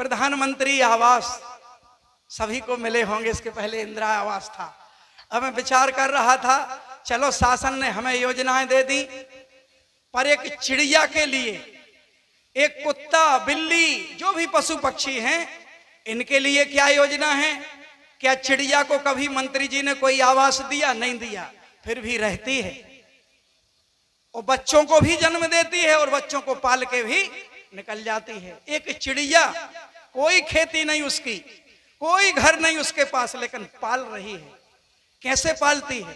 प्रधानमंत्री आवास सभी को मिले होंगे, इसके पहले इंदिरा आवास था। अब मैं विचार कर रहा था, चलो शासन ने हमें योजनाएं दे दी, पर एक चिड़िया के लिए, एक कुत्ता बिल्ली जो भी पशु पक्षी हैं, इनके लिए क्या योजना है? क्या चिड़िया को कभी मंत्री जी ने कोई आवास दिया? नहीं दिया, फिर भी रहती है और बच्चों को भी जन्म देती है और बच्चों को पाल के भी निकल जाती है। एक चिड़िया, कोई खेती नहीं उसकी, कोई घर नहीं उसके पास, लेकिन पाल रही है। कैसे पालती है?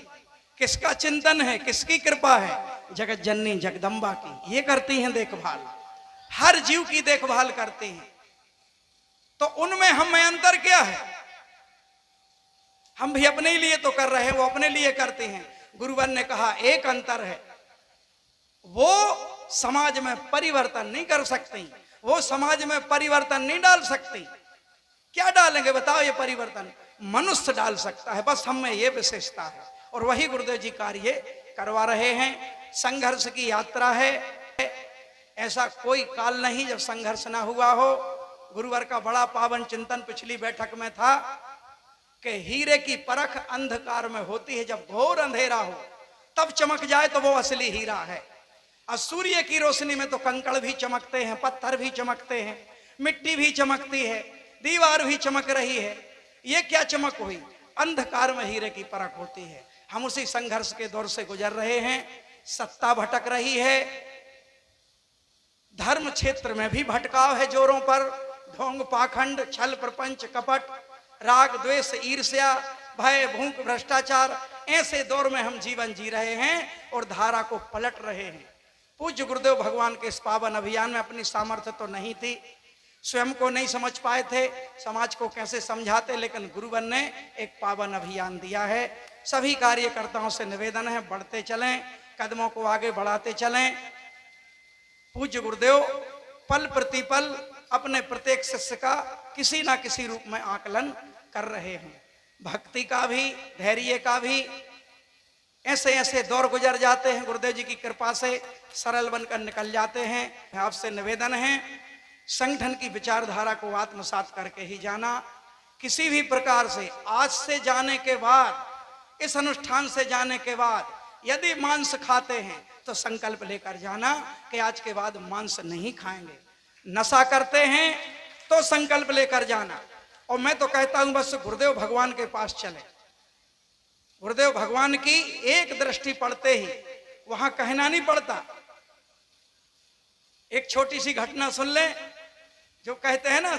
किसका चिंतन है, किसकी कृपा है? जगत जननी जगदम्बा की। ये करती हैं देखभाल, हर जीव की देखभाल करती हैं। तो उनमें हम में अंतर क्या है? हम भी अपने लिए तो कर रहे हैं, वो अपने लिए करते हैं। गुरुवर ने कहा एक अंतर है, वो समाज में परिवर्तन नहीं कर सकती, वो समाज में परिवर्तन नहीं डाल सकती। क्या डालेंगे बताओ? ये परिवर्तन मनुष्य डाल सकता है, बस हम में ये विशेषता है। और वही गुरुदेव जी कार्य करवा रहे हैं। संघर्ष की यात्रा है, ऐसा कोई काल नहीं जब संघर्ष ना हुआ हो। गुरुवर का बड़ा पावन चिंतन पिछली बैठक में था कि हीरे की परख अंधकार में होती है, जब घोर अंधेरा हो तब चमक जाए तो वो असली हीरा है। और सूर्य की रोशनी में तो कंकड़ भी चमकते हैं, पत्थर भी चमकते हैं, मिट्टी भी चमकती है, दीवार भी चमक रही है। ये क्या चमक हुई? अंधकार में हीरे की परख होती है। हम उसी संघर्ष के दौर से गुजर रहे हैं। सत्ता भटक रही है, धर्म क्षेत्र में भी भटकाव है जोरों पर। ढोंग पाखंड, छल प्रपंच, कपट, राग द्वेष, ईर्ष्या, भय, भूख, भ्रष्टाचार, ऐसे दौर में हम जीवन जी रहे हैं और धारा को पलट रहे हैं। पूज्य गुरुदेव भगवान के इस पावन अभियान में अपनी सामर्थ्य तो नहीं थी, स्वयं को नहीं समझ पाए थे, समाज को कैसे समझाते, लेकिन गुरुवर ने एक पावन अभियान दिया है। सभी कार्यकर्ताओं से निवेदन है, बढ़ते चलें, कदमों को आगे बढ़ाते चलें। पूज्य गुरुदेव पल प्रतिपल अपने प्रत्येक शिष्य का किसी ना किसी रूप में आकलन कर रहे हैं। भक्ति का भी, धैर्य का भी। ऐसे ऐसे दौर गुजर जाते हैं, गुरुदेव जी की कृपा से सरल बनकर निकल जाते हैं। आपसे निवेदन है, संगठन की विचारधारा को आत्मसात करके ही जाना। किसी भी प्रकार से आज से जाने के बाद, इस अनुष्ठान से जाने के बाद यदि मांस खाते हैं तो संकल्प लेकर जाना कि आज के बाद मांस नहीं खाएंगे। नशा करते हैं तो संकल्प लेकर जाना। और मैं तो कहता हूं बस गुरुदेव भगवान के पास चले। गुरुदेव भगवान की एक दृष्टि पड़ते ही वहां कहना नहीं पड़ता। एक छोटी सी घटना सुन ले, जो कहते हैं ना,